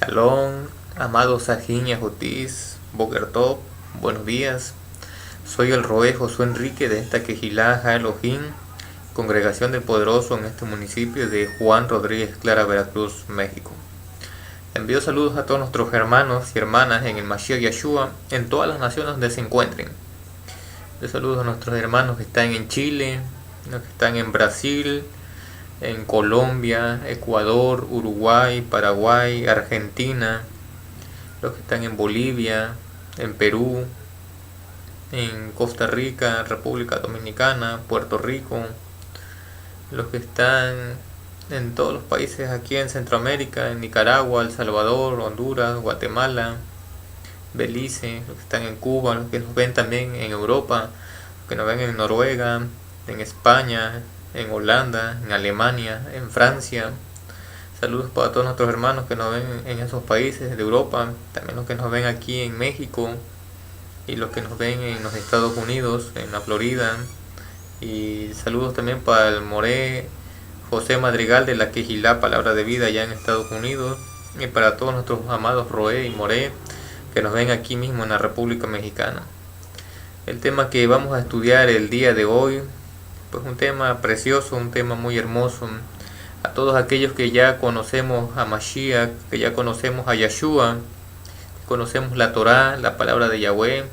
Shalom, amados Sajín y Ajotis, Boker Tov, buenos días. Soy el Roé Josué Enrique de esta Quejilá Elohim, Congregación del Poderoso en este municipio de Juan Rodríguez Clara, Veracruz, México. Envío saludos a todos nuestros hermanos y hermanas en el Mashiach Yeshua, en todas las naciones donde se encuentren. Envío saludos a nuestros hermanos que están en Chile, los que están en Brasil, en Colombia, Ecuador, Uruguay, Paraguay, Argentina, los que están en Bolivia, en Perú, en Costa Rica, República Dominicana, Puerto Rico, los que están en todos los países aquí en Centroamérica, en Nicaragua, El Salvador, Honduras, Guatemala, Belice, los que están en Cuba, los que nos ven también en Europa, los que nos ven en Noruega, en España, en Holanda, en Alemania, en Francia. Saludos para todos nuestros hermanos que nos ven en esos países de Europa, también los que nos ven aquí en México y los que nos ven en los Estados Unidos, en la Florida. Y saludos también para el Moré José Madrigal de la Quejilá Palabra de Vida allá en Estados Unidos, y para todos nuestros amados Roé y Moré que nos ven aquí mismo en la República Mexicana. El tema que vamos a estudiar el día de hoy, pues un tema precioso, un tema muy hermoso. A todos aquellos que ya conocemos a Mashiach, que ya conocemos a Yeshua, que conocemos la Torá, la palabra de Yahweh,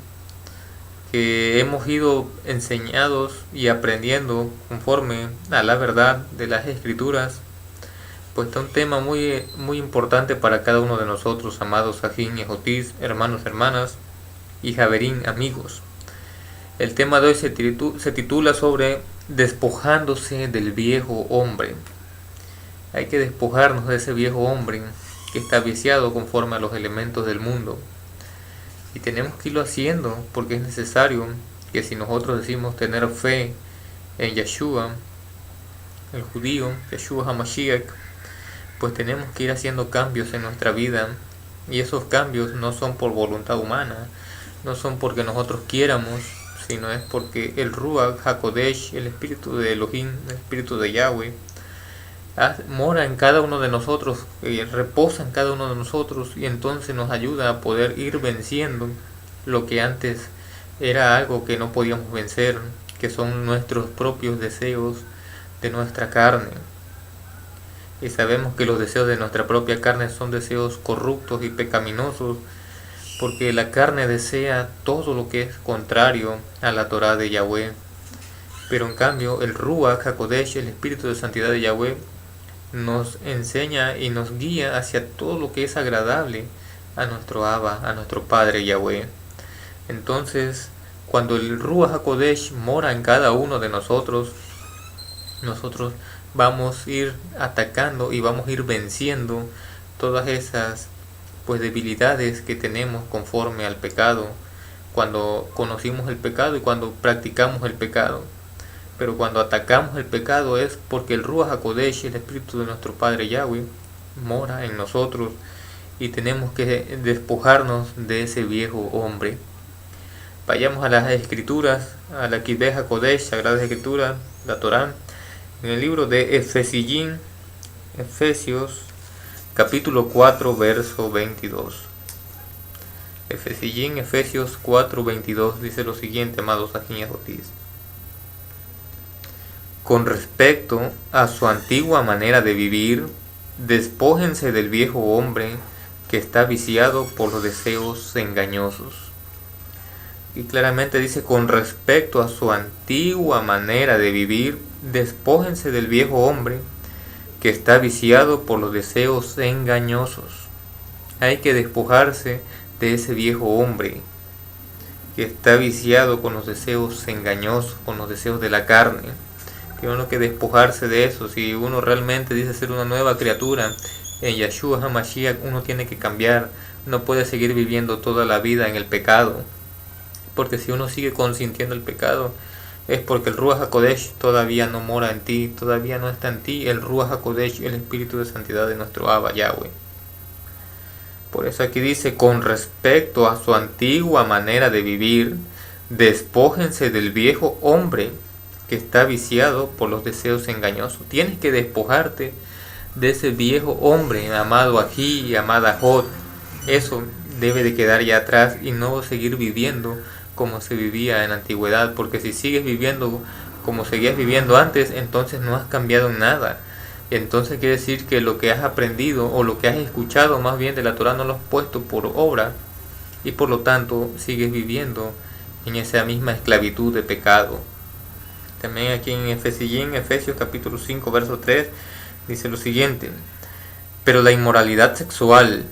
que hemos ido enseñados y aprendiendo conforme a la verdad de las Escrituras, pues está un tema muy importante para cada uno de nosotros, amados Sajín y Ajotis, hermanos, hermanas y Javerín, amigos. El tema de hoy se titula sobre despojándose del viejo hombre. Hay que despojarnos de ese viejo hombre que está viciado conforme a los elementos del mundo. Y tenemos que irlo haciendo porque es necesario que si nosotros decimos tener fe en Yeshua, el judío, Yeshua HaMashiach, pues tenemos que ir haciendo cambios en nuestra vida. Y esos cambios no son por voluntad humana, no son porque nosotros quieramos, sino es porque el Ruach HaKodesh, el espíritu de Elohim, el espíritu de Yahweh, mora en cada uno de nosotros, reposa en cada uno de nosotros, y entonces nos ayuda a poder ir venciendo lo que antes era algo que no podíamos vencer, que son nuestros propios deseos de nuestra carne. Y sabemos que los deseos de nuestra propia carne son deseos corruptos y pecaminosos, porque la carne desea todo lo que es contrario a la Torá de Yahweh. Pero en cambio el Ruach HaKodesh, el espíritu de santidad de Yahweh, nos enseña y nos guía hacia todo lo que es agradable a nuestro Abba, a nuestro Padre Yahweh. Entonces, cuando el Ruach HaKodesh mora en cada uno de nosotros, nosotros vamos a ir atacando y vamos a ir venciendo todas esas debilidades que tenemos conforme al pecado, cuando conocimos el pecado y cuando practicamos el pecado. Pero cuando atacamos el pecado es porque el Ruach HaKodesh, el espíritu de nuestro Padre Yahweh, mora en nosotros y tenemos que despojarnos de ese viejo hombre. Vayamos a las Escrituras, a la Kiddush HaKodesh, Sagrada Escritura, la Torá, en el libro de Efesiyim, Efesios, capítulo 4, verso 22. Efesiyim, Efesios 4, 22, dice lo siguiente, amados Sajín y Ajotis. Con respecto a su antigua manera de vivir, despójense del viejo hombre que está viciado por los deseos engañosos. Y claramente dice, con respecto a su antigua manera de vivir, despójense del viejo hombre que está viciado por los deseos engañosos. Hay que despojarse de ese viejo hombre que está viciado con los deseos engañosos, con los deseos de la carne. Que uno que despojarse de eso. Si uno realmente dice ser una nueva criatura en Yeshua HaMashiach, uno tiene que cambiar. No puede seguir viviendo toda la vida en el pecado, porque si uno sigue consintiendo el pecado es porque el Ruach HaKodesh todavía no mora en ti, todavía no está en ti el Ruach HaKodesh, el espíritu de santidad de nuestro Abba Yahweh. Por eso aquí dice, con respecto a su antigua manera de vivir, despójense del viejo hombre que está viciado por los deseos engañosos. Tienes que despojarte de ese viejo hombre, amado Ají y amada Jod. Eso debe de quedar ya atrás y no seguir viviendo como se vivía en la antigüedad, porque si sigues viviendo como seguías viviendo antes, entonces no has cambiado en nada. Entonces quiere decir que lo que has aprendido o lo que has escuchado más bien de la Torah no lo has puesto por obra, y por lo tanto sigues viviendo en esa misma esclavitud de pecado. También aquí en Efesios capítulo 5 verso 3 dice lo siguiente: pero la inmoralidad sexual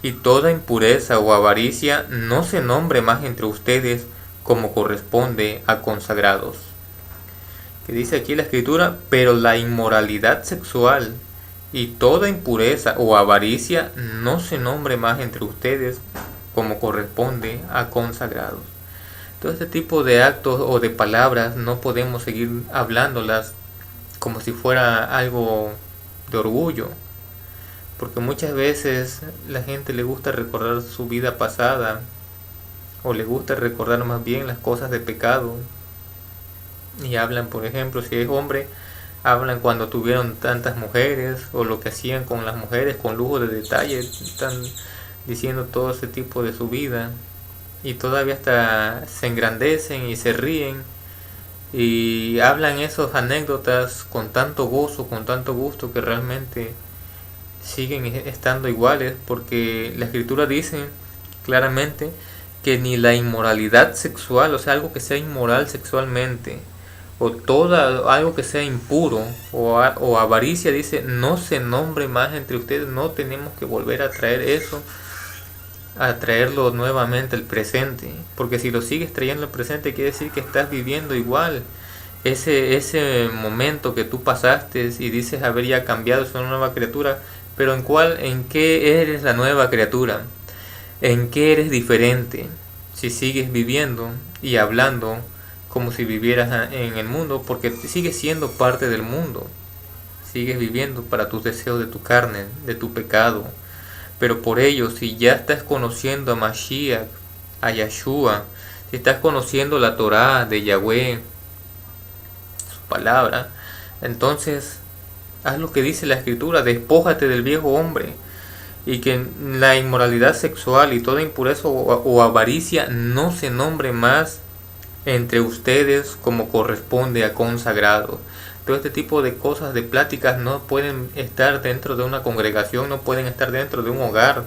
y toda impureza o avaricia no se nombre más entre ustedes como corresponde a consagrados. Que dice aquí la escritura, pero la inmoralidad sexual y toda impureza o avaricia no se nombre más entre ustedes como corresponde a consagrados. Todo este tipo de actos o de palabras no podemos seguir hablándolas como si fuera algo de orgullo, porque muchas veces la gente le gusta recordar su vida pasada, o le gusta recordar más bien las cosas de pecado, y hablan, por ejemplo, si es hombre, hablan cuando tuvieron tantas mujeres, o lo que hacían con las mujeres, con lujo de detalle, están diciendo todo ese tipo de su vida, y todavía hasta se engrandecen y se ríen, y hablan esas anécdotas con tanto gozo, con tanto gusto, que realmente siguen estando iguales, porque la escritura dice claramente que ni la inmoralidad sexual, o sea, algo que sea inmoral sexualmente, o algo que sea impuro, o avaricia, dice, no se nombre más entre ustedes. No tenemos que volver a traer eso, a traerlo nuevamente al presente, porque si lo sigues trayendo al presente quiere decir que estás viviendo igual ese momento que tú pasaste, y dices haber ya cambiado, es una nueva criatura. Pero ¿en qué eres la nueva criatura? ¿En qué eres diferente? Si sigues viviendo y hablando como si vivieras en el mundo, porque sigues siendo parte del mundo, sigues viviendo para tus deseos de tu carne, de tu pecado. Pero por ello, si ya estás conociendo a Mashiach, a Yeshua, si estás conociendo la Torah de Yahweh, su palabra, entonces haz lo que dice la escritura, despójate del viejo hombre, y que la inmoralidad sexual y toda impureza o avaricia no se nombre más entre ustedes como corresponde a consagrados. Todo este tipo de cosas, de pláticas, no pueden estar dentro de una congregación, no pueden estar dentro de un hogar,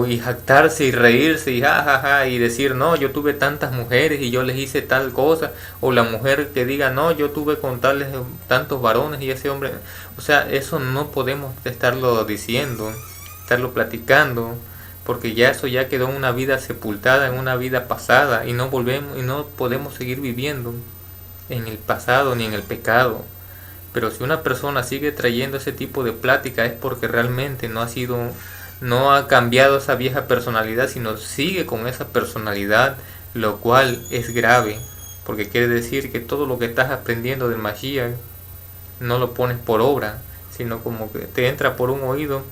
y jactarse y reírse y jajaja y decir, no, yo tuve tantas mujeres y yo les hice tal cosa, o la mujer que diga, no, yo tuve con tales tantos varones y ese hombre. O sea, eso no podemos estarlo diciendo, estarlo platicando, porque ya eso ya quedó en una vida sepultada, en una vida pasada, y no podemos seguir viviendo en el pasado ni en el pecado. Pero si una persona sigue trayendo ese tipo de plática, es porque realmente no ha cambiado esa vieja personalidad, sino sigue con esa personalidad, lo cual es grave, porque quiere decir que todo lo que estás aprendiendo del Mashiach no lo pones por obra, sino como que te entra por un oído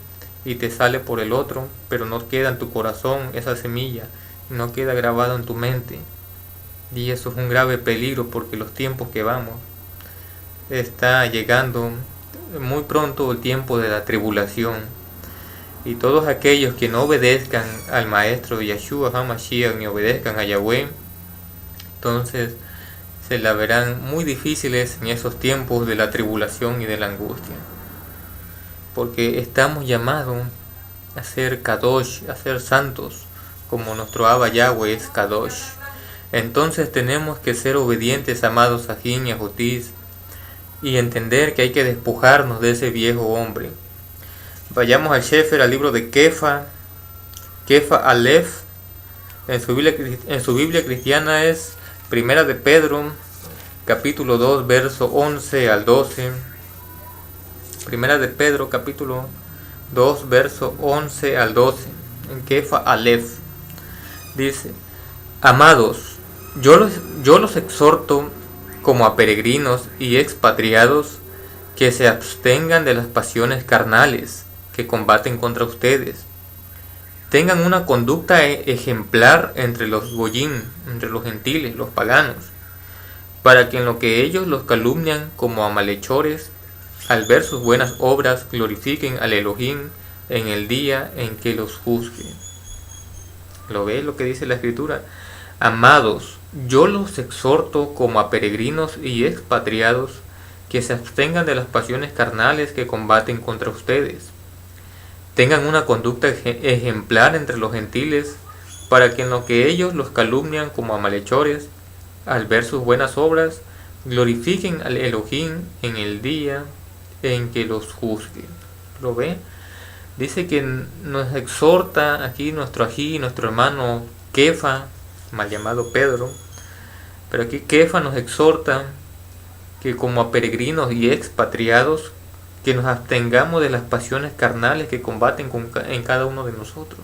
y te sale por el otro, pero no queda en tu corazón esa semilla, no queda grabado en tu mente. Y eso es un grave peligro, porque los tiempos que vamos, está llegando muy pronto el tiempo de la tribulación. Y todos aquellos que no obedezcan al Maestro Yeshua HaMashiach, ni obedezcan a Yahweh, entonces se la verán muy difíciles en esos tiempos de la tribulación y de la angustia. Porque estamos llamados a ser Kadosh, a ser santos, como nuestro Abba Yahweh es Kadosh. Entonces tenemos que ser obedientes, amados Ajín y Ajotis, y entender que hay que despojarnos de ese viejo hombre. Vayamos al Shefer, al libro de Kefa Aleph. En su Biblia cristiana es Primera de Pedro, capítulo 2, verso 11 al 12. Primera de Pedro, capítulo 2, verso 11 al 12. En Kefa Aleph dice: amados, yo los exhorto como a peregrinos y expatriados, que se abstengan de las pasiones carnales que combaten contra ustedes. Tengan una conducta ejemplar entre los goyim, entre los gentiles, los paganos, para que en lo que ellos los calumnian como a malhechores, al ver sus buenas obras, glorifiquen al Elohim en el día en que los juzgue. ¿Lo ves lo que dice la Escritura? Amados, yo los exhorto como a peregrinos y expatriados que se abstengan de las pasiones carnales que combaten contra ustedes. Tengan una conducta ejemplar entre los gentiles, para que en lo que ellos los calumnian como a malhechores, al ver sus buenas obras, glorifiquen al Elohim en el día en que los juzgue. ¿Lo ve? Dice que nos exhorta aquí nuestro hermano Kefa, mal llamado Pedro, pero aquí Kefa nos exhorta que como a peregrinos y expatriados, que nos abstengamos de las pasiones carnales que combaten en cada uno de nosotros.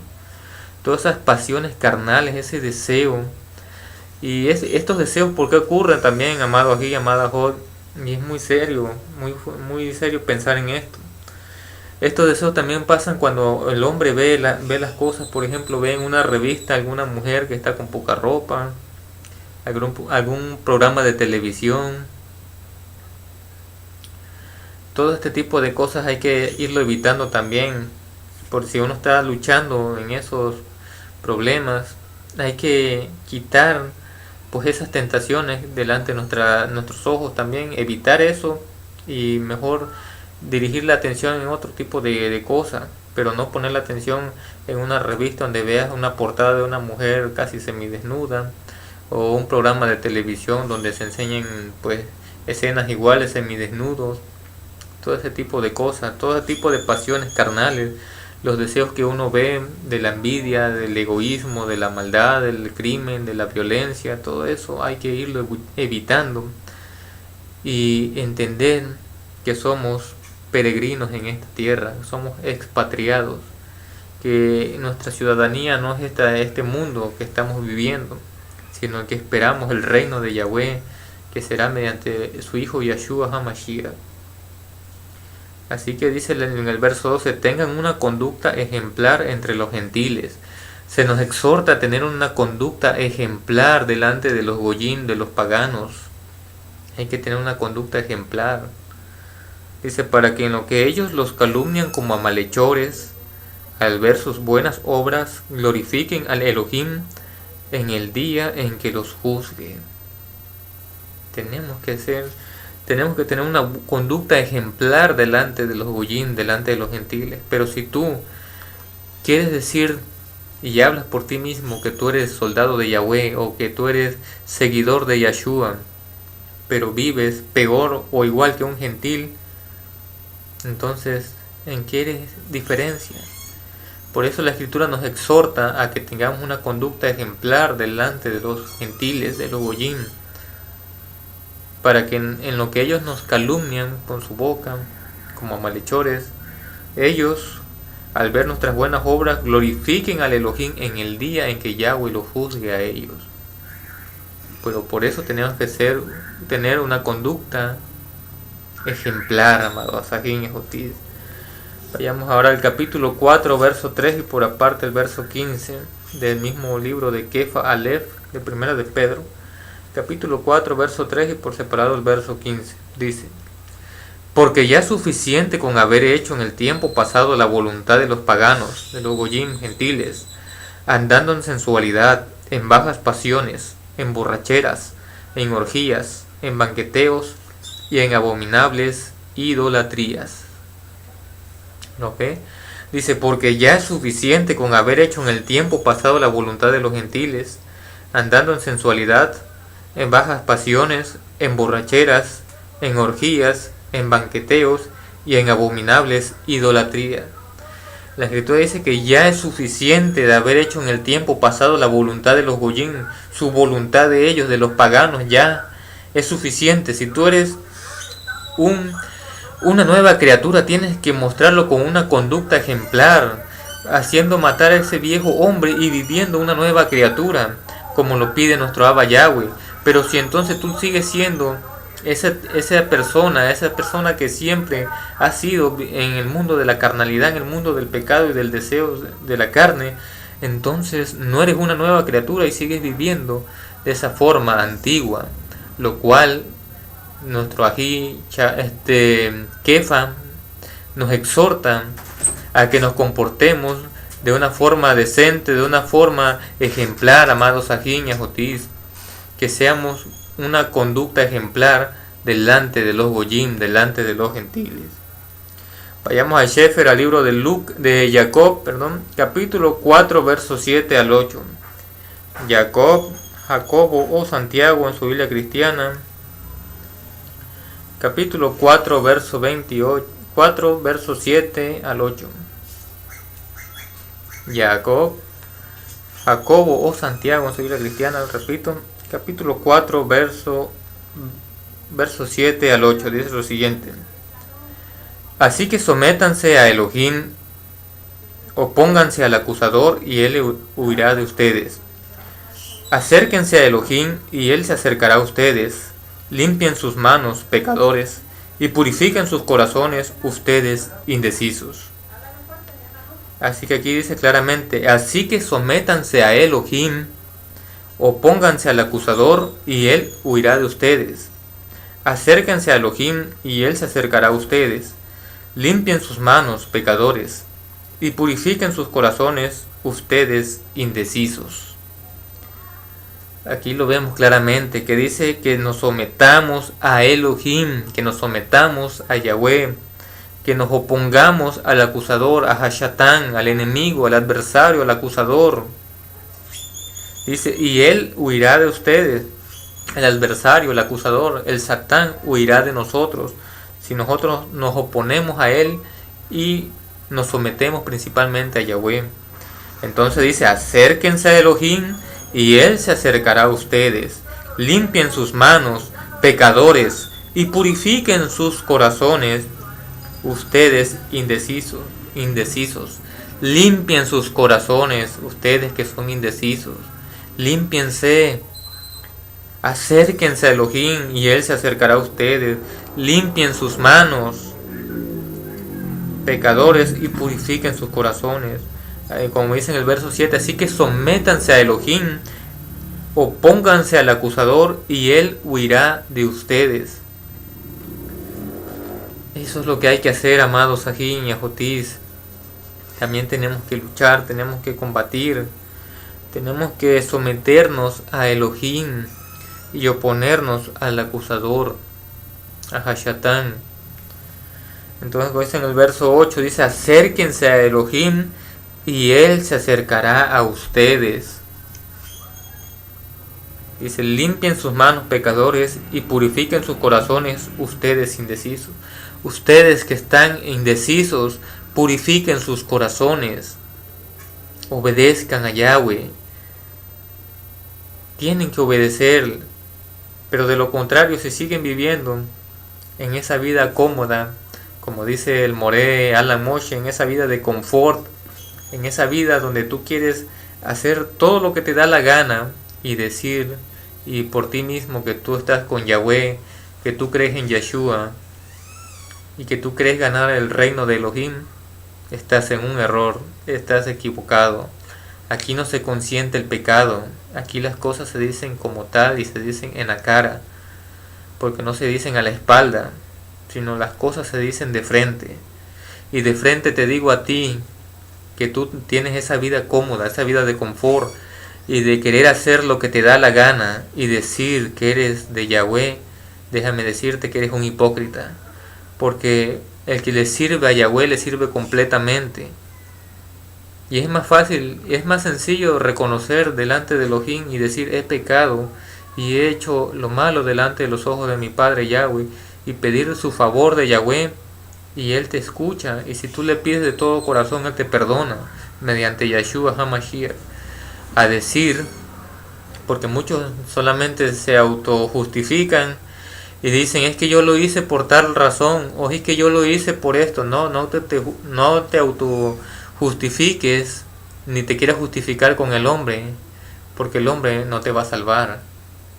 Todas esas pasiones carnales, ese deseo, y estos deseos, ¿por qué ocurren también, amado aquí, amada Jod? Y es muy serio, muy serio pensar en esto. Estos deseos también pasan cuando el hombre ve las cosas, por ejemplo, ve en una revista alguna mujer que está con poca ropa, algún programa de televisión. Todo este tipo de cosas hay que irlo evitando también, por si uno está luchando en esos problemas, hay que quitar pues esas tentaciones delante de nuestros ojos también, evitar eso y mejor dirigir la atención en otro tipo de cosas, pero no poner la atención en una revista donde veas una portada de una mujer casi semidesnuda, o un programa de televisión donde se enseñen pues escenas iguales semidesnudos. Todo ese tipo de cosas, todo ese tipo de pasiones carnales, los deseos que uno ve de la envidia, del egoísmo, de la maldad, del crimen, de la violencia, todo eso hay que irlo evitando y entender que somos peregrinos en esta tierra, somos expatriados, que nuestra ciudadanía no es este mundo que estamos viviendo, sino que esperamos el reino de Yahweh, que será mediante su Hijo Yahshua HaMashiach. Así que dice en el verso 12, tengan una conducta ejemplar entre los gentiles. Se nos exhorta a tener una conducta ejemplar delante de los goyim, de los paganos. Hay que tener una conducta ejemplar. Dice, para que en lo que ellos los calumnian como a malhechores, al ver sus buenas obras, glorifiquen al Elohim en el día en que los juzgue. Tenemos que tener una conducta ejemplar delante de los goyim, delante de los gentiles. Pero si tú quieres decir y hablas por ti mismo que tú eres soldado de Yahweh o que tú eres seguidor de Yahshua, pero vives peor o igual que un gentil, entonces, ¿en qué diferencia? Por eso la Escritura nos exhorta a que tengamos una conducta ejemplar delante de los gentiles, de los goyim, para que en lo que ellos nos calumnian con su boca, como malhechores, ellos, al ver nuestras buenas obras, glorifiquen al Elohim en el día en que Yahweh los juzgue a ellos. Pero por eso tenemos que tener una conducta ejemplar, amado Asajín y Jotis. Vayamos ahora al capítulo 4, verso 3 y por aparte el verso 15 del mismo libro de Kefa Aleph, de primera de Pedro. Capítulo 4, verso 3 y por separado el verso 15. Dice, porque ya es suficiente con haber hecho en el tiempo pasado la voluntad de los paganos, de los goyim gentiles, andando en sensualidad, en bajas pasiones, en borracheras, en orgías, en banqueteos y en abominables idolatrías. ¿Lo ve? Dice, porque ya es suficiente con haber hecho en el tiempo pasado la voluntad de los gentiles, andando en sensualidad, en bajas pasiones, en borracheras, en orgías, en banqueteos y en abominables idolatrías. La Escritura dice que ya es suficiente de haber hecho en el tiempo pasado la voluntad de los goyim, su voluntad de ellos, de los paganos, ya es suficiente. Si tú eres una nueva criatura, tienes que mostrarlo con una conducta ejemplar, haciendo matar a ese viejo hombre y viviendo una nueva criatura, como lo pide nuestro Abba Yahweh. Pero si entonces tú sigues siendo esa persona que siempre ha sido en el mundo de la carnalidad, en el mundo del pecado y del deseo de la carne, entonces no eres una nueva criatura y sigues viviendo de esa forma antigua, lo cual nuestro Kefa, nos exhorta a que nos comportemos de una forma decente, de una forma ejemplar, amados Ajín y Ajotis, que seamos una conducta ejemplar delante de los Goyim, delante de los gentiles. Vayamos a Shefer, al libro de Jacob, capítulo 4, versos 7 al 8. Jacobo o Santiago en su Biblia cristiana, capítulo 4, verso 28, 4, versos 7 al 8. Jacobo o Santiago en su Biblia cristiana, repito, capítulo 4, verso 7 al 8, dice lo siguiente: así que sométanse a Elohim, opónganse al acusador y él huirá de ustedes. Acérquense a Elohim y él se acercará a ustedes. Limpien sus manos, pecadores, y purifiquen sus corazones, ustedes indecisos. Así que aquí dice claramente: así que sométanse a Elohim, opónganse al acusador y él huirá de ustedes. Acérquense a Elohim y él se acercará a ustedes. Limpien sus manos, pecadores, y purifiquen sus corazones, ustedes indecisos. Aquí lo vemos claramente, que dice que nos sometamos a Elohim, que nos sometamos a Yahweh, que nos opongamos al acusador, a Hashatán, al enemigo, al adversario, al acusador. Dice, y él huirá de ustedes. El adversario, el acusador, el Satán huirá de nosotros, si nosotros nos oponemos a él y nos sometemos principalmente a Yahweh. Entonces dice: acérquense a Elohim y él se acercará a ustedes. Limpien sus manos, pecadores, y purifiquen sus corazones, ustedes indecisos. Limpien sus corazones, ustedes que son indecisos. Límpiense. Acérquense a Elohim y él se acercará a ustedes. Limpien sus manos, pecadores, y purifiquen sus corazones. Como dice en el verso 7, así que sométanse a Elohim, opónganse al acusador y él huirá de ustedes. Eso es lo que hay que hacer, amados Ajín y Ajotis. También tenemos que luchar, tenemos que combatir, tenemos que someternos a Elohim y oponernos al acusador, a Hashatán. Entonces, como dice en el verso 8, dice: acérquense a Elohim y él se acercará a ustedes. Dice: limpien sus manos, pecadores, y purifiquen sus corazones, ustedes indecisos. Ustedes que están indecisos, purifiquen sus corazones. Obedezcan a Yahweh. Tienen que obedecer, pero de lo contrario, si siguen viviendo en esa vida cómoda, como dice el Moré Alan Moshe, en esa vida de confort, en esa vida donde tú quieres hacer todo lo que te da la gana y decir y por ti mismo que tú estás con Yahweh, que tú crees en Yeshua y que tú crees ganar el reino de Elohim, estás en un error, estás equivocado. Aquí no se consiente el pecado, aquí las cosas se dicen como tal y se dicen en la cara, porque no se dicen a la espalda, sino las cosas se dicen de frente. Y de frente te digo a ti que tú tienes esa vida cómoda, esa vida de confort y de querer hacer lo que te da la gana y decir que eres de Yahweh. Déjame decirte que eres un hipócrita, porque el que le sirve a Yahweh le sirve completamente. Y es más fácil, es más sencillo reconocer delante de Elohim y decir: he pecado y he hecho lo malo delante de los ojos de mi Padre Yahweh, y pedir su favor de Yahweh, y él te escucha, y si tú le pides de todo corazón, él te perdona mediante Yeshua HaMashiach. A decir, porque muchos solamente se autojustifican y dicen: es que yo lo hice por tal razón, o es que yo lo hice por esto. No te autojustifiques, ni te quieras justificar con el hombre, porque el hombre no te va a salvar,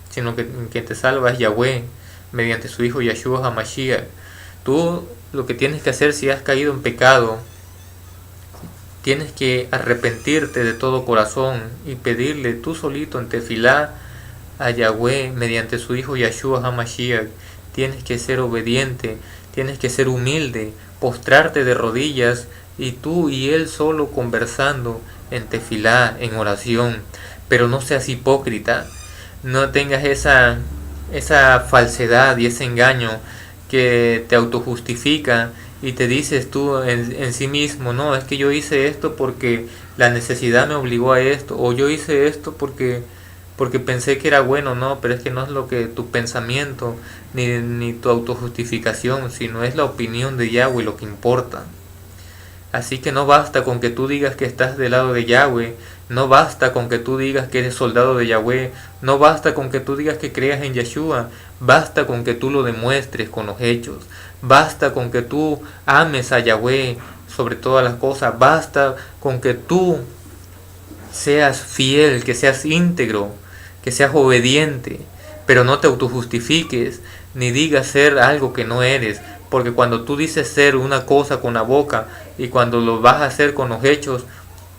sino que quien te salva es Yahweh, mediante su Hijo Yeshua HaMashiach. Tú lo que tienes que hacer, si has caído en pecado, tienes que arrepentirte de todo corazón y pedirle tú solito en tefilá a Yahweh mediante su Hijo Yeshua HaMashiach. tienes que ser obediente, tienes que ser humilde, postrarte de rodillas y tú y él solo conversando en tefilá, en oración. Pero no seas hipócrita, no tengas esa falsedad y ese engaño que te autojustifica y te dices tú en sí mismo, no, es que yo hice esto porque la necesidad me obligó a esto, o yo hice esto porque pensé que era bueno. No, pero es que no es lo que tu pensamiento ni tu autojustificación, sino es la opinión de Yahweh lo que importa. Así que no basta con que tú digas que estás del lado de Yahweh, no basta con que tú digas que eres soldado de Yahweh, no basta con que tú digas que creas en Yeshua, basta con que tú lo demuestres con los hechos, basta con que tú ames a Yahweh sobre todas las cosas, basta con que tú seas fiel, que seas íntegro, que seas obediente, pero no te autojustifiques, ni digas ser algo que no eres, porque cuando tú dices ser una cosa con la boca y cuando lo vas a hacer con los hechos,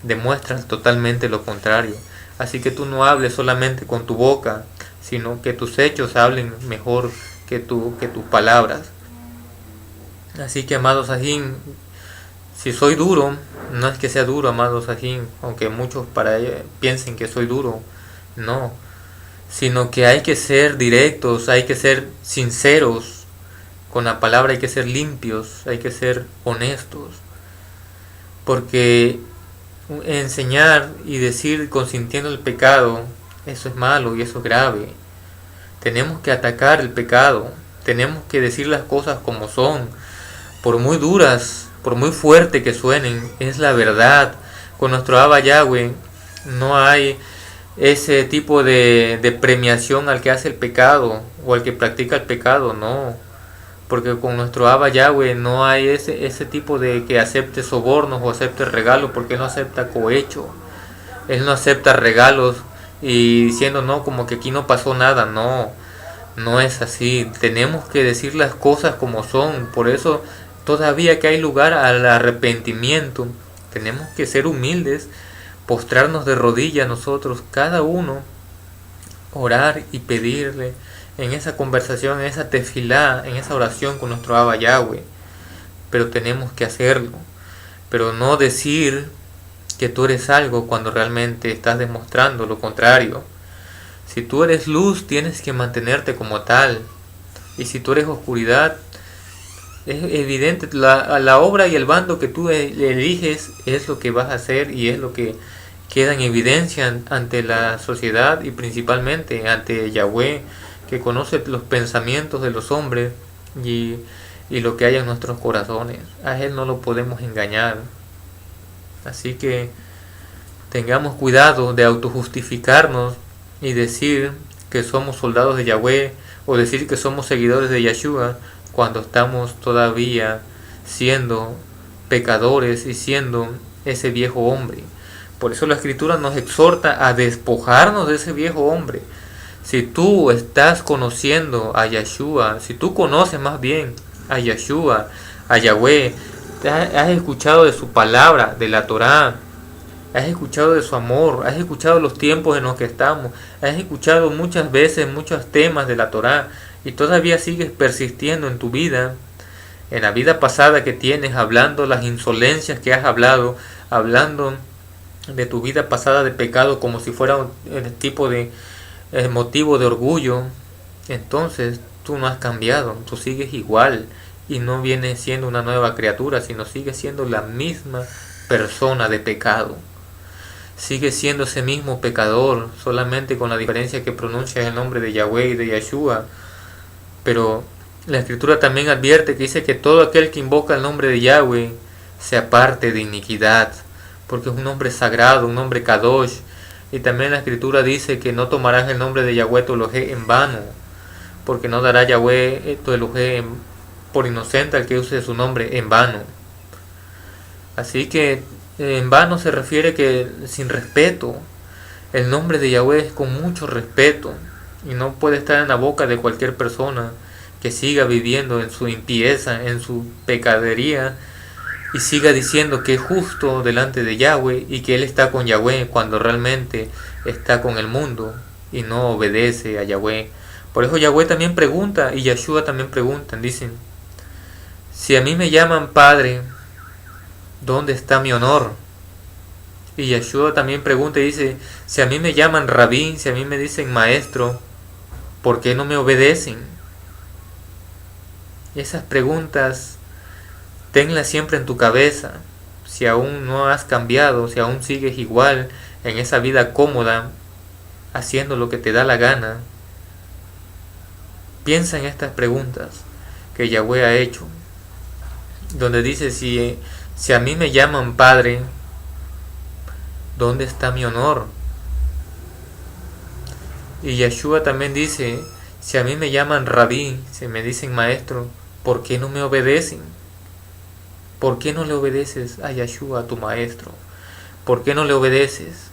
demuestras totalmente lo contrario. Así que tú no hables solamente con tu boca, sino que tus hechos hablen mejor que tus palabras. Así que, amados Sajín, si soy duro, no es que sea duro, amados Sajín, aunque muchos piensen que soy duro, no, sino que hay que ser directos, hay que ser sinceros con la palabra, hay que ser limpios, hay que ser honestos, porque enseñar y decir consintiendo el pecado, eso es malo y eso es grave. Tenemos que atacar el pecado, tenemos que decir las cosas como son, por muy duras, por muy fuerte que suenen, es la verdad. Con nuestro Abba Yahweh no hay ese tipo de premiación al que hace el pecado o al que practica el pecado, no. Porque con nuestro Abba Yahweh no hay ese tipo de que acepte sobornos o acepte regalos, porque Él no acepta cohecho. Él no acepta regalos y diciendo no, como que aquí no pasó nada. No, no es así. Tenemos que decir las cosas como son. Por eso todavía que hay lugar al arrepentimiento, tenemos que ser humildes, postrarnos de rodillas nosotros, cada uno, orar y pedirle en esa conversación, en esa tefilá, en esa oración con nuestro Abba Yahweh. Pero tenemos que hacerlo, pero no decir que tú eres algo cuando realmente estás demostrando lo contrario. Si tú eres luz, tienes que mantenerte como tal, y si tú eres oscuridad, es evidente, la obra y el bando que tú eliges es lo que vas a hacer y es lo que queda en evidencia ante la sociedad y principalmente ante Yahweh, que conoce los pensamientos de los hombres y lo que hay en nuestros corazones. A Él no lo podemos engañar. Así que tengamos cuidado de autojustificarnos y decir que somos soldados de Yahweh o decir que somos seguidores de Yeshua cuando estamos todavía siendo pecadores y siendo ese viejo hombre. Por eso la Escritura nos exhorta a despojarnos de ese viejo hombre. Si tú estás conociendo a Yeshua, si tú conoces más bien a Yeshua, a Yahweh, has escuchado de su palabra, de la Torá, has escuchado de su amor, has escuchado los tiempos en los que estamos, has escuchado muchas veces muchos temas de la Torá y todavía sigues persistiendo en tu vida, en la vida pasada que tienes, hablando las insolencias que has hablado, hablando de tu vida pasada de pecado como si fuera un tipo de motivo de orgullo, entonces tú no has cambiado, tú sigues igual y no vienes siendo una nueva criatura, sino sigues siendo la misma persona de pecado. Sigues siendo ese mismo pecador, solamente con la diferencia que pronuncias el nombre de Yahweh y de Yeshua. Pero la Escritura también advierte que dice que todo aquel que invoca el nombre de Yahweh se aparte de iniquidad, porque es un nombre sagrado, un nombre kadosh. Y también la Escritura dice que no tomarás el nombre de Yahweh tu Elohé en vano, porque no dará Yahweh tu Elohé por inocente al que use su nombre en vano. Así que en vano se refiere que sin respeto. El nombre de Yahweh es con mucho respeto y no puede estar en la boca de cualquier persona que siga viviendo en su impieza, en su pecadería, y siga diciendo que es justo delante de Yahweh y que él está con Yahweh cuando realmente está con el mundo y no obedece a Yahweh. Por eso Yahweh también pregunta y Yeshua también preguntan, dicen, si a mí me llaman Padre, ¿dónde está mi honor? Y Yeshua también pregunta y dice, si a mí me llaman Rabí, si a mí me dicen Maestro, ¿por qué no me obedecen? Esas preguntas, tenlas siempre en tu cabeza. Si aún no has cambiado, si aún sigues igual en esa vida cómoda, haciendo lo que te da la gana, piensa en estas preguntas que Yahweh ha hecho, donde dice, si a mí me llaman Padre, ¿dónde está mi honor? Y Yeshua también dice, si a mí me llaman Rabí, si me dicen Maestro, ¿por qué no me obedecen? ¿Por qué no le obedeces a Yeshua, a tu Maestro? ¿Por qué no le obedeces?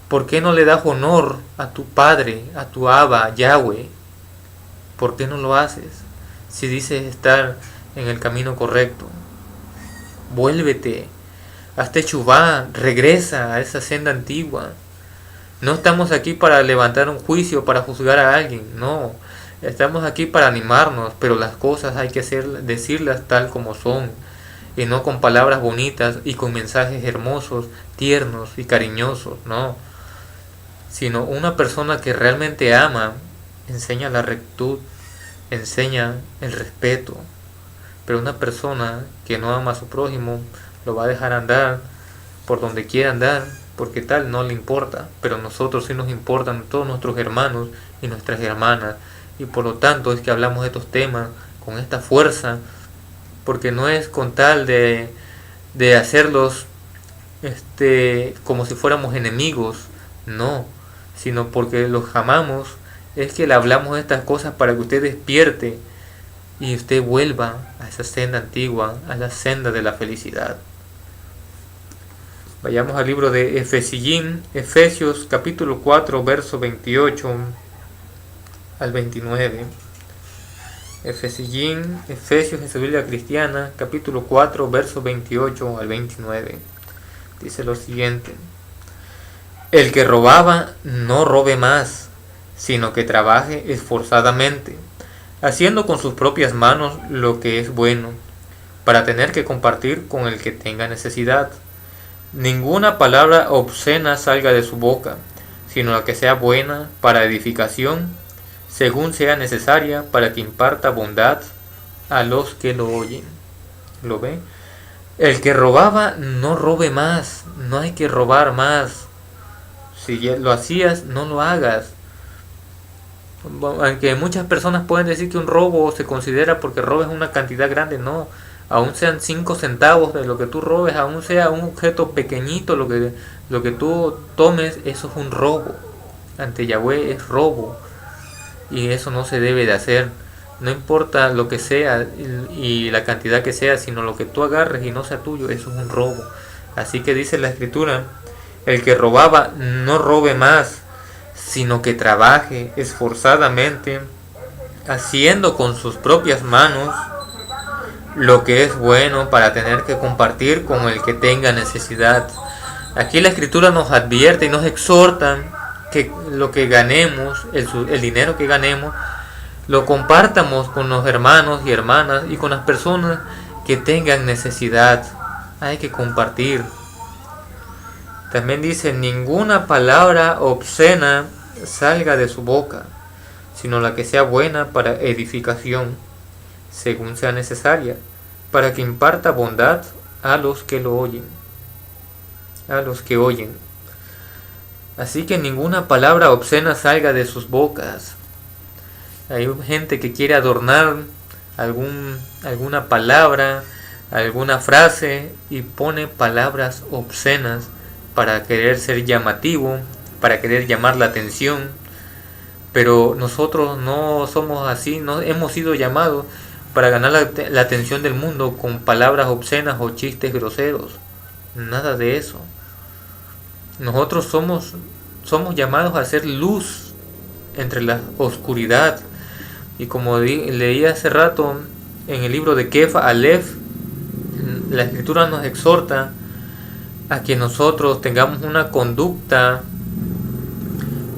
¿Por qué no le das honor a tu Padre, a tu Abba, Yahweh? ¿Por qué no lo haces? Si dices estar en el camino correcto, vuélvete, hazte chubá, regresa a esa senda antigua. No estamos aquí para levantar un juicio, para juzgar a alguien, no. Estamos aquí para animarnos, pero las cosas hay que decirlas tal como son, y no con palabras bonitas y con mensajes hermosos, tiernos y cariñosos, no. Sino una persona que realmente ama, enseña la rectitud, enseña el respeto. Pero una persona que no ama a su prójimo, lo va a dejar andar por donde quiera andar, porque tal no le importa. Pero a nosotros sí nos importan todos nuestros hermanos y nuestras hermanas. Y por lo tanto es que hablamos de estos temas con esta fuerza, porque no es con tal de hacerlos como si fuéramos enemigos, no, sino porque los amamos, es que le hablamos de estas cosas para que usted despierte y usted vuelva a esa senda antigua, a la senda de la felicidad. Vayamos al libro de Efesios capítulo 4, verso 28 al 29. Efesios en su Biblia cristiana, capítulo 4, verso 28 al 29. Dice lo siguiente: el que robaba, no robe más, sino que trabaje esforzadamente, haciendo con sus propias manos lo que es bueno, para tener que compartir con el que tenga necesidad. Ninguna palabra obscena salga de su boca, sino la que sea buena para edificación, según sea necesaria, para que imparta bondad a los que lo oyen. ¿Lo ve? El que robaba, no robe más, no hay que robar más. Si lo hacías, no lo hagas. Aunque muchas personas pueden decir que un robo se considera porque robes una cantidad grande, no. Aún sean 5 centavos de lo que tú robes, aún sea un objeto pequeñito, lo que tú tomes, eso es un robo. Ante Yahweh es robo. Y eso no se debe de hacer. No importa lo que sea y la cantidad que sea, sino lo que tú agarres y no sea tuyo, eso es un robo. Así que dice la Escritura, el que robaba, no robe más, sino que trabaje esforzadamente, haciendo con sus propias manos lo que es bueno, para tener que compartir con el que tenga necesidad. Aquí la Escritura nos advierte y nos exhorta que lo que ganemos, el dinero que ganemos, lo compartamos con los hermanos y hermanas y con las personas que tengan necesidad. Hay que compartir. También dice, ninguna palabra obscena salga de su boca, sino la que sea buena para edificación, según sea necesaria, para que imparta bondad a los que lo oyen. A los que oyen. Así que ninguna palabra obscena salga de sus bocas. Hay gente que quiere adornar alguna palabra, alguna frase y pone palabras obscenas para querer ser llamativo, para querer llamar la atención. Pero nosotros no somos así, no hemos sido llamados para ganar la atención del mundo con palabras obscenas o chistes groseros. Nada de eso. Nosotros somos llamados a hacer luz entre la oscuridad. Y como leí hace rato en el libro de Kefa Aleph, la Escritura nos exhorta a que nosotros tengamos una conducta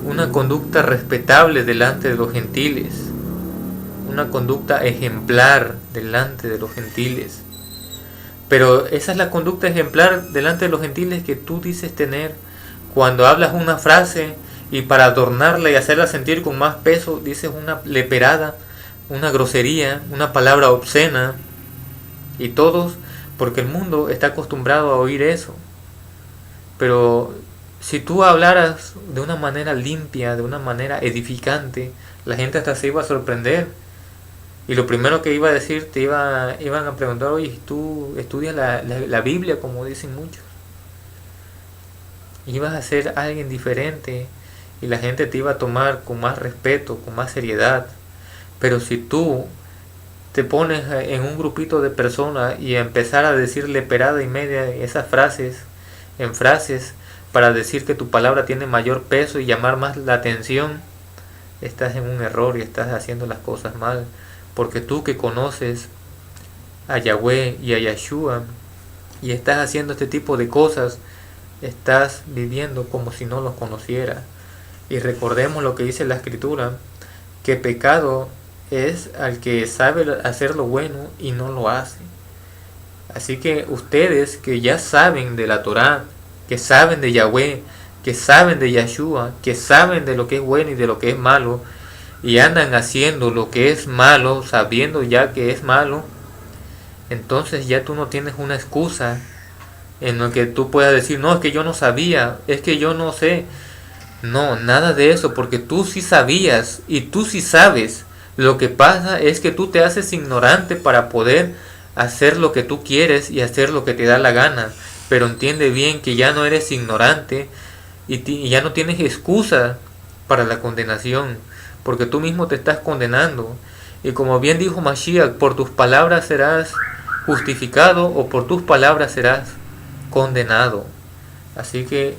una conducta respetable delante de los gentiles, una conducta ejemplar delante de los gentiles. Pero esa es la conducta ejemplar delante de los gentiles que tú dices tener cuando hablas una frase y para adornarla y hacerla sentir con más peso dices una leperada, una grosería, una palabra obscena, y todos, porque el mundo está acostumbrado a oír eso. Pero si tú hablaras de una manera limpia, de una manera edificante, la gente hasta se iba a sorprender. Y lo primero que iba a decir, iban a preguntar, oye, ¿tú estudias la Biblia como dicen muchos? Ibas a ser alguien diferente y la gente te iba a tomar con más respeto, con más seriedad. Pero si tú te pones en un grupito de personas y empezar a decir leperada y media esas frases, en frases, para decir que tu palabra tiene mayor peso y llamar más la atención, estás en un error y estás haciendo las cosas mal. Porque tú que conoces a Yahweh y a Yeshua y estás haciendo este tipo de cosas, estás viviendo como si no los conocieras. Y recordemos lo que dice la Escritura, que pecado es al que sabe hacer lo bueno y no lo hace. Así que ustedes que ya saben de la Torá, que saben de Yahweh, que saben de Yeshua, que saben de lo que es bueno y de lo que es malo, y andan haciendo lo que es malo, sabiendo ya que es malo, entonces ya tú no tienes una excusa en lo que tú puedas decir, no, es que yo no sabía, es que yo no sé. No, nada de eso, porque tú sí sabías y tú sí sabes. Lo que pasa es que tú te haces ignorante para poder hacer lo que tú quieres y hacer lo que te da la gana. Pero entiende bien que ya no eres ignorante y ya no tienes excusa para la condenación, porque tú mismo te estás condenando. Y como bien dijo Mashiach, por tus palabras serás justificado o por tus palabras serás condenado. Así que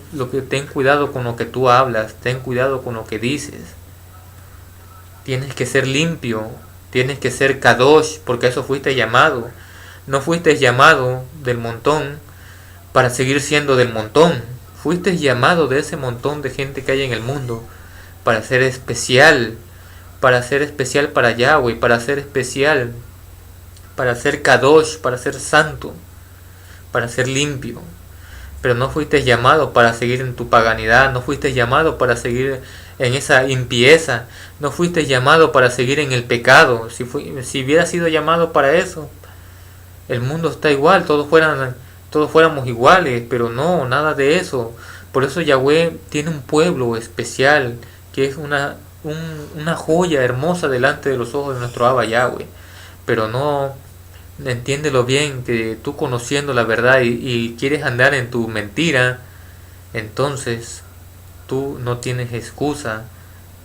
ten cuidado con lo que tú hablas, ten cuidado con lo que dices. Tienes que ser limpio, tienes que ser kadosh, porque a eso fuiste llamado. No fuiste llamado del montón para seguir siendo del montón. Fuiste llamado de ese montón de gente que hay en el mundo para ser especial para Yahweh, para ser especial, para ser kadosh, para ser santo, para ser limpio. Pero no fuiste llamado para seguir en tu paganidad, no fuiste llamado para seguir en esa impieza, no fuiste llamado para seguir en el pecado. Si hubiera sido llamado para eso, el mundo está igual, todos fuéramos iguales, pero no, nada de eso. Por eso Yahweh tiene un pueblo especial, que es una joya hermosa delante de los ojos de nuestro Abba Yahweh. Pero no, entiéndelo bien, que tú conociendo la verdad y quieres andar en tu mentira, entonces tú no tienes excusa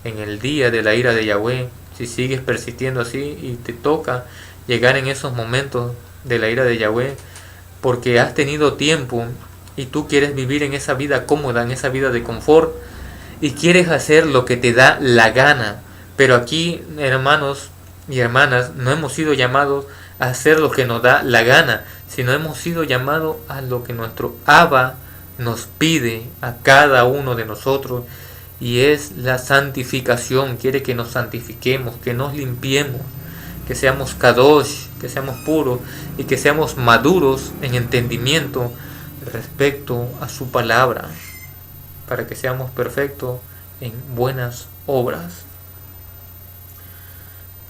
en el día de la ira de Yahweh. Si sigues persistiendo así y te toca llegar en esos momentos de la ira de Yahweh, porque has tenido tiempo y tú quieres vivir en esa vida cómoda, en esa vida de confort, y quieres hacer lo que te da la gana. Pero aquí, hermanos y hermanas, no hemos sido llamados a hacer lo que nos da la gana, sino hemos sido llamados a lo que nuestro Abba nos pide a cada uno de nosotros, y es la santificación. Quiere que nos santifiquemos, que nos limpiemos, que seamos kadosh, que seamos puros y que seamos maduros en entendimiento respecto a su palabra, para que seamos perfectos en buenas obras.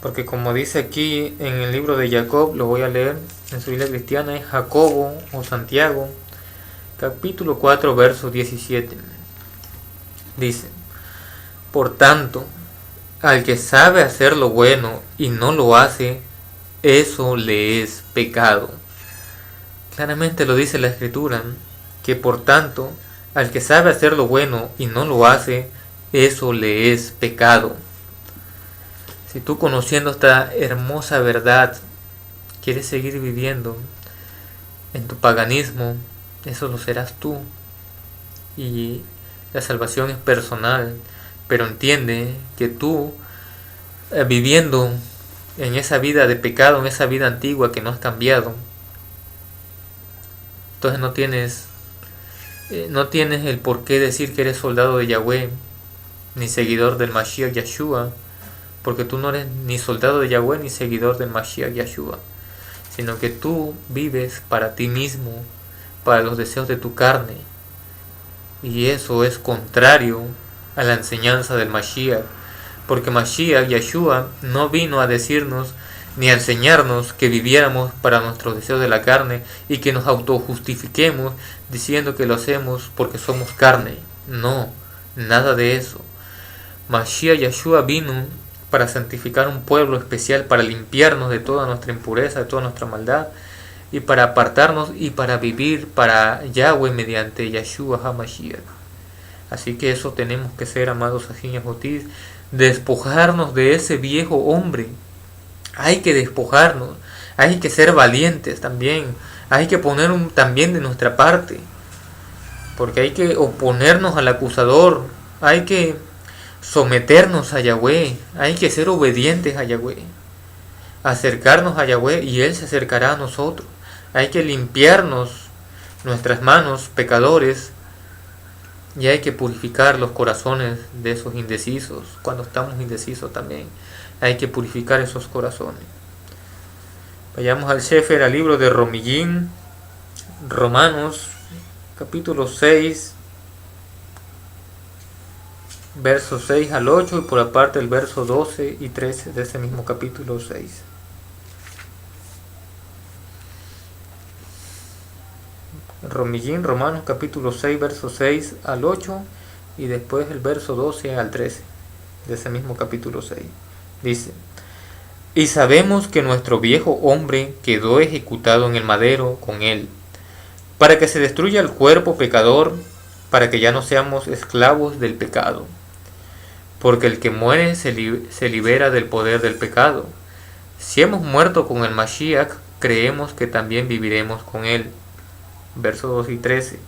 Porque como dice aquí en el libro de Jacob, lo voy a leer en su Biblia cristiana, es Jacobo o Santiago, capítulo 4, verso 17. Dice: por tanto, al que sabe hacer lo bueno y no lo hace, eso le es pecado. Claramente lo dice la Escritura, que por tanto, al que sabe hacer lo bueno y no lo hace, eso le es pecado. Si tú, conociendo esta hermosa verdad, quieres seguir viviendo en tu paganismo, eso lo serás tú. Y la salvación es personal, pero entiende que tú, viviendo en esa vida de pecado, en esa vida antigua que no has cambiado, entonces no tienes el por qué decir que eres soldado de Yahweh, ni seguidor del Mashiach Yeshua, porque tú no eres ni soldado de Yahweh ni seguidor del Mashiach Yeshua, sino que tú vives para ti mismo, para los deseos de tu carne, y eso es contrario a la enseñanza del Mashiach, porque Mashiach Yeshua no vino a decirnos ni a enseñarnos que viviéramos para nuestros deseos de la carne y que nos autojustifiquemos diciendo que lo hacemos porque somos carne. No, nada de eso. Mashiach Yeshua vino para santificar un pueblo especial, para limpiarnos de toda nuestra impureza, de toda nuestra maldad, y para apartarnos y para vivir para Yahweh mediante Yeshua HaMashiach. Así que eso tenemos que ser, amados Ajín y Ajotis, despojarnos de ese viejo hombre. Hay que despojarnos, hay que ser valientes también, hay que poner también de nuestra parte, porque hay que oponernos al acusador, hay que someternos a Yahweh, hay que ser obedientes a Yahweh, acercarnos a Yahweh y Él se acercará a nosotros. Hay que limpiarnos nuestras manos, pecadores, y hay que purificar los corazones de esos indecisos. Cuando estamos indecisos también hay que purificar esos corazones. Vayamos al Sefer, al libro de Romillín, Romanos, capítulo 6, versos 6 al 8, y por aparte el verso 12 y 13 de ese mismo capítulo 6. Romillín, Romanos capítulo 6, verso 6 al 8, y después el verso 12 al 13 de ese mismo capítulo 6. Dice: y sabemos que nuestro viejo hombre quedó ejecutado en el madero con él, para que se destruya el cuerpo pecador, para que ya no seamos esclavos del pecado. Porque el que muere se libera del poder del pecado. Si hemos muerto con el Mashiach, creemos que también viviremos con él. Versos 2 y 13.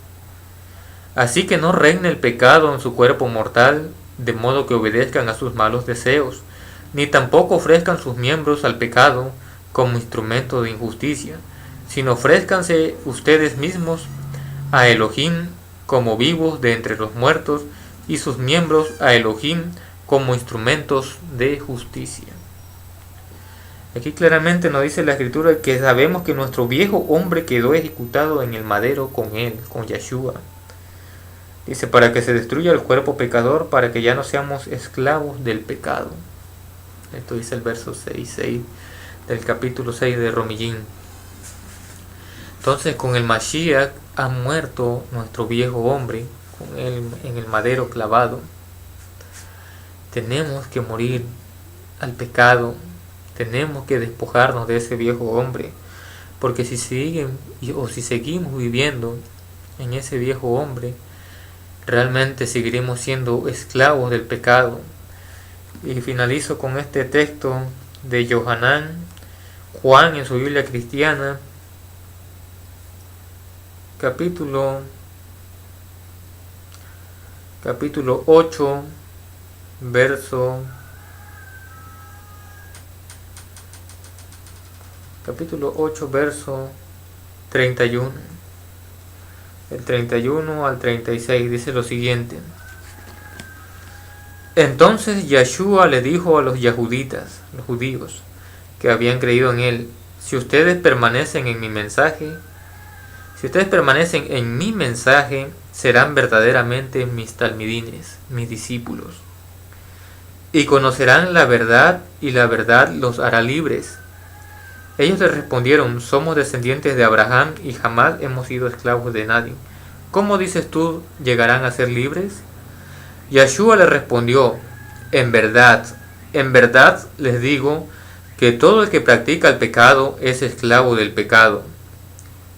Así que no reine el pecado en su cuerpo mortal, de modo que obedezcan a sus malos deseos, ni tampoco ofrezcan sus miembros al pecado como instrumento de injusticia, sino ofrézcanse ustedes mismos a Elohim como vivos de entre los muertos, y sus miembros a Elohim como instrumentos de justicia. Aquí claramente nos dice la escritura que sabemos que nuestro viejo hombre quedó ejecutado en el madero con él, con Yeshua. Dice, para que se destruya el cuerpo pecador, para que ya no seamos esclavos del pecado. Esto dice el verso 6 del capítulo 6 de Romillín. Entonces con el Mashiach ha muerto nuestro viejo hombre, con él en el madero clavado. Tenemos que morir al pecado, tenemos que despojarnos de ese viejo hombre, porque si seguimos viviendo en ese viejo hombre, realmente seguiremos siendo esclavos del pecado. Y finalizo con este texto de Yohanan, Juan en su Biblia cristiana, capítulo 8, verso 31. El 31 al 36 dice lo siguiente: entonces Yeshua le dijo a los yahuditas, los judíos, que habían creído en él: si ustedes permanecen en mi mensaje, serán verdaderamente mis talmidines, mis discípulos, y conocerán la verdad, y la verdad los hará libres. Ellos le respondieron: somos descendientes de Abraham y jamás hemos sido esclavos de nadie. ¿Cómo dices tú, llegarán a ser libres? Yeshua le respondió: en verdad les digo que todo el que practica el pecado es esclavo del pecado.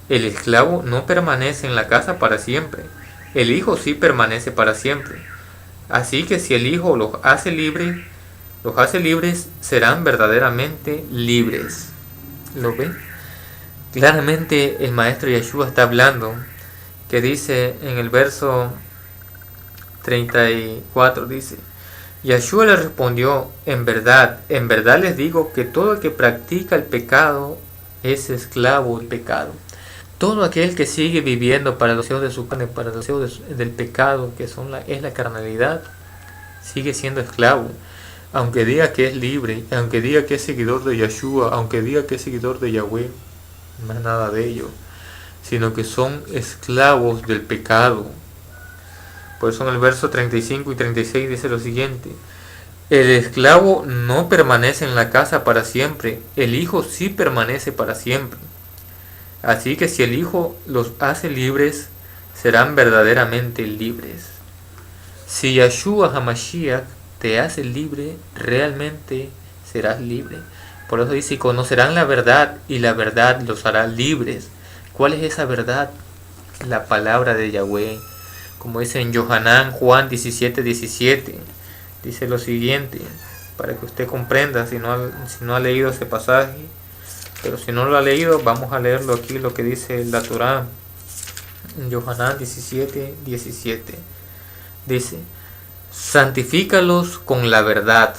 El esclavo no permanece en la casa para siempre, el Hijo sí permanece para siempre. Así que si el Hijo los hace libres, serán verdaderamente libres. ¿Lo ven? Claramente el maestro Yeshua está hablando, que dice en el verso 34, dice: Yeshua le respondió: en verdad les digo que todo el que practica el pecado es esclavo del pecado. Todo aquel que sigue viviendo para los deseos de su carne, para los deseos del pecado, que es la carnalidad, sigue siendo esclavo. Aunque diga que es libre, aunque diga que es seguidor de Yeshua, aunque diga que es seguidor de Yahweh, no es nada de ello, sino que son esclavos del pecado. Por eso en el verso 35 y 36 dice lo siguiente: el esclavo no permanece en la casa para siempre, el hijo sí permanece para siempre. Así que si el hijo los hace libres, serán verdaderamente libres. Si Yeshua HaMashiach te hace libre, realmente serás libre. Por eso dice: y conocerán la verdad, y la verdad los hará libres. ¿Cuál es esa verdad? La palabra de Yahweh. Como dice en Yohanan, Juan 17:17, dice lo siguiente, para que usted comprenda, si no ha leído ese pasaje. Pero si no lo ha leído, vamos a leerlo aquí, lo que dice la Torá. En Yohanan 17:17 dice: santifícalos con la verdad,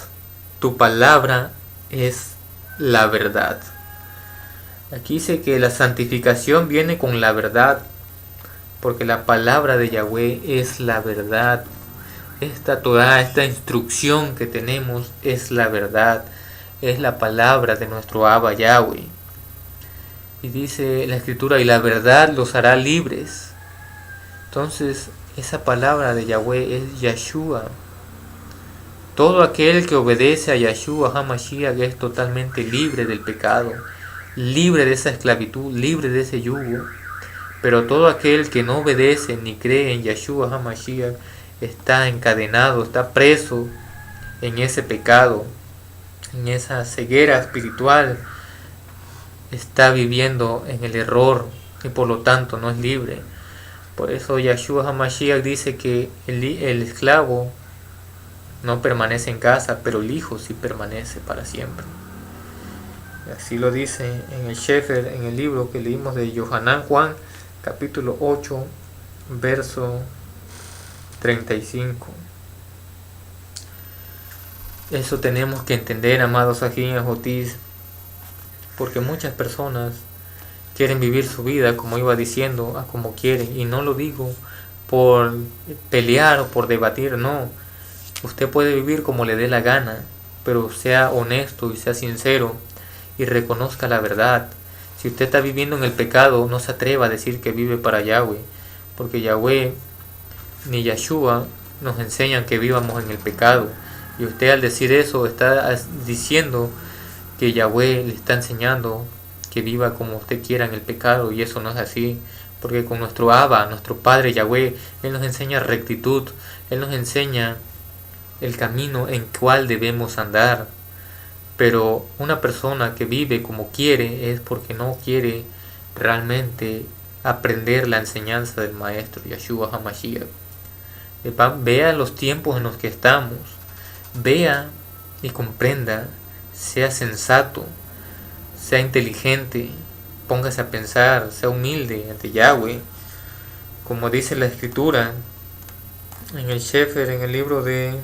tu palabra es la verdad. Aquí dice que la santificación viene con la verdad, porque la palabra de Yahweh es la verdad. Esta Torá, esta instrucción que tenemos es la verdad, es la palabra de nuestro Abba Yahweh. Y dice la escritura: y la verdad los hará libres. Entonces, esa palabra de Yahweh es Yeshua. Todo aquel que obedece a Yeshua HaMashiach es totalmente libre del pecado, libre de esa esclavitud, libre de ese yugo. Pero todo aquel que no obedece ni cree en Yeshua HaMashiach está encadenado, está preso en ese pecado, en esa ceguera espiritual, está viviendo en el error y por lo tanto no es libre. Por eso Yeshua HaMashiach dice que el esclavo no permanece en casa, pero el hijo sí permanece para siempre. Así lo dice en el Shefer, en el libro que leímos de Yohanan Juan, capítulo 8, verso 35. Eso tenemos que entender, amados Ajín Ajotis, porque muchas personas quieren vivir su vida, como iba diciendo, a como quieren, y no lo digo por pelear o por debatir, no. Usted puede vivir como le dé la gana, pero sea honesto y sea sincero y reconozca la verdad. Si usted está viviendo en el pecado, no se atreva a decir que vive para Yahweh, porque Yahweh ni Yeshua nos enseñan que vivamos en el pecado. Y usted al decir eso está diciendo que Yahweh le está enseñando que viva como usted quiera en el pecado, y eso no es así, porque con nuestro Abba, nuestro Padre Yahweh, Él nos enseña rectitud, Él nos enseña el camino en cual debemos andar. Pero una persona que vive como quiere es porque no quiere realmente aprender la enseñanza del Maestro Yeshua HaMashiach. Vea los tiempos en los que estamos, vea y comprenda, sea sensato, sea inteligente, póngase a pensar, sea humilde ante Yahweh. Como dice la escritura en el Shefer, en el libro de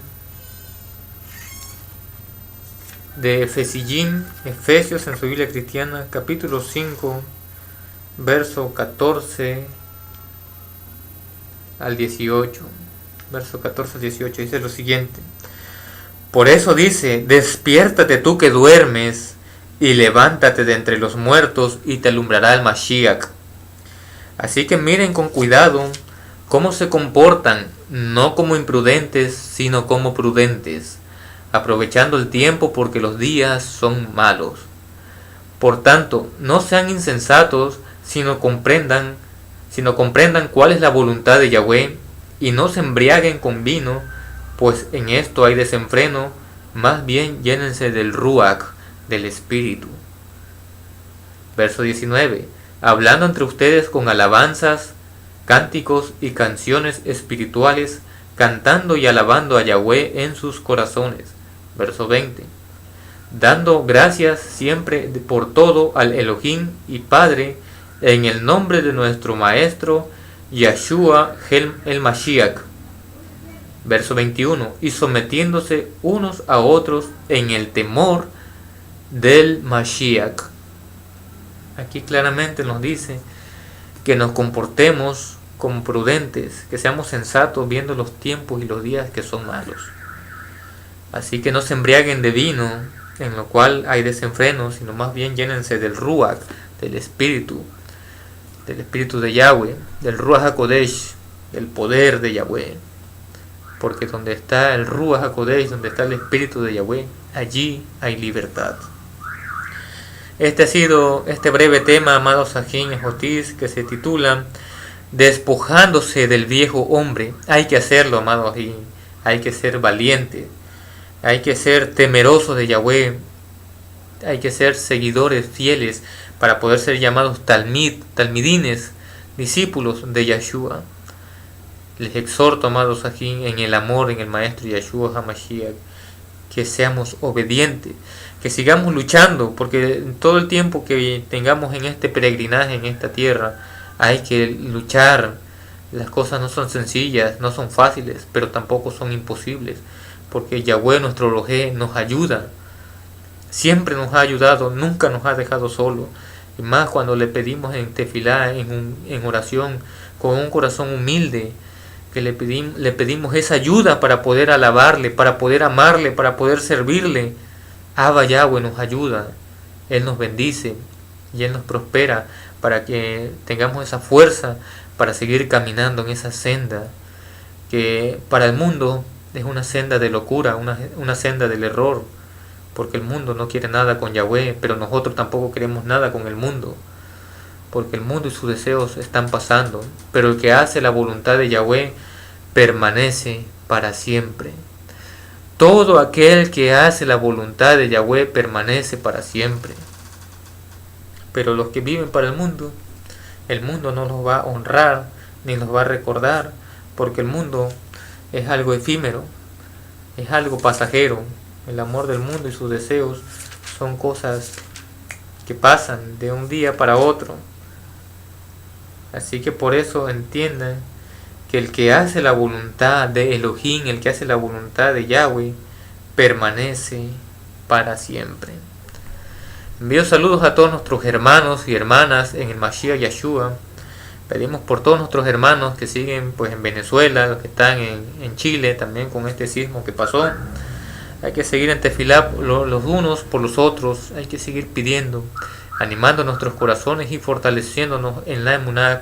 Efesios en su Biblia cristiana, capítulo 5, verso 14 al 18. Verso 14 al 18 dice lo siguiente: por eso dice: despiértate tú que duermes, y levántate de entre los muertos, y te alumbrará el Mashiach. Así que miren con cuidado cómo se comportan, no como imprudentes, sino como prudentes, aprovechando el tiempo, porque los días son malos. Por tanto, no sean insensatos, sino comprendan cuál es la voluntad de Yahweh, y no se embriaguen con vino, pues en esto hay desenfreno. Más bien llénense del Ruach, del Espíritu. Verso 19: hablando entre ustedes con alabanzas, cánticos y canciones espirituales, cantando y alabando a Yahweh en sus corazones. Verso 20: dando gracias siempre por todo al Elohim y Padre, en el nombre de nuestro Maestro Yeshua el Mashiach. Verso 21: y sometiéndose unos a otros en el temor del Mashiach. Aquí claramente nos dice que nos comportemos como prudentes, que seamos sensatos viendo los tiempos y los días que son malos. Así que no se embriaguen de vino, en lo cual hay desenfreno, sino más bien llénense del Ruach, del Espíritu de Yahweh, del Ruach HaKodesh, del poder de Yahweh. Porque donde está el Ruach HaKodesh, donde está el Espíritu de Yahweh, allí hay libertad. Este ha sido este breve tema, amados Sajín y Jotis, que se titula Despojándose del viejo hombre. Hay que hacerlo, amados Sajín. Hay que ser valiente. Hay que ser temerosos de Yahweh. Hay que ser seguidores fieles para poder ser llamados talmidines, discípulos de Yeshua. Les exhorto, amados Sajín, en el amor, en el Maestro Yeshua HaMashiach, que seamos obedientes, que sigamos luchando, porque en todo el tiempo que tengamos en este peregrinaje, en esta tierra, hay que luchar. Las cosas no son sencillas, no son fáciles, pero tampoco son imposibles, porque Yahweh, nuestro Elohim, nos ayuda. Siempre nos ha ayudado, nunca nos ha dejado solos. Y más cuando le pedimos en tefilá, en oración, con un corazón humilde, que le pedimos esa ayuda para poder alabarle, para poder amarle, para poder servirle. Abba Yahweh nos ayuda, Él nos bendice y Él nos prospera para que tengamos esa fuerza para seguir caminando en esa senda que para el mundo es una senda de locura, una senda del error, porque el mundo no quiere nada con Yahweh, pero nosotros tampoco queremos nada con el mundo, porque el mundo y sus deseos están pasando, pero el que hace la voluntad de Yahweh permanece para siempre. Todo aquel que hace la voluntad de Yahweh permanece para siempre. Pero los que viven para el mundo no los va a honrar ni los va a recordar, porque el mundo es algo efímero, es algo pasajero. El amor del mundo y sus deseos son cosas que pasan de un día para otro. Así que por eso entiendan que el que hace la voluntad de Elohim, el que hace la voluntad de Yahweh, permanece para siempre. Envío saludos a todos nuestros hermanos y hermanas en el Mashiach Yeshua. Pedimos por todos nuestros hermanos que siguen pues en Venezuela, los que están en Chile también con este sismo que pasó. Hay que seguir en tefilá los unos por los otros. Hay que seguir pidiendo, animando nuestros corazones y fortaleciéndonos en la emuná,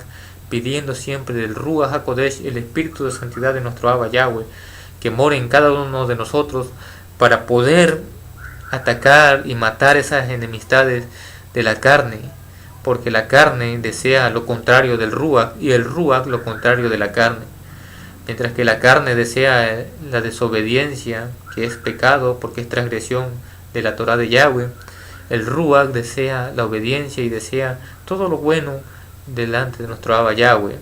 pidiendo siempre del Ruach HaKodesh, el Espíritu de Santidad de nuestro Abba Yahweh, que more en cada uno de nosotros para poder atacar y matar esas enemistades de la carne, porque la carne desea lo contrario del Ruach y el Ruach lo contrario de la carne. Mientras que la carne desea la desobediencia, que es pecado porque es transgresión de la Torah de Yahweh, el Ruach desea la obediencia y desea todo lo bueno delante de nuestro Abba Yahweh.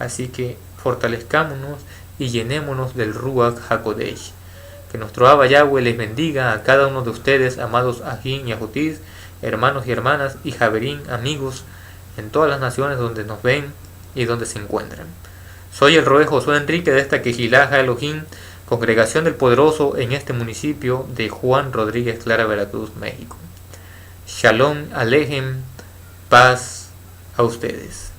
Así que fortalezcámonos y llenémonos del Ruach HaKodesh. Que nuestro Abba Yahweh les bendiga a cada uno de ustedes, amados Ajín y Ajotis, hermanos y hermanas y Javerín, amigos, en todas las naciones donde nos ven y donde se encuentran. Soy el Roé Josué Enrique de esta Quejilá Elohim, Congregación del Poderoso en este municipio de Juan Rodríguez Clara, Veracruz, México. Shalom Alejem, paz a ustedes.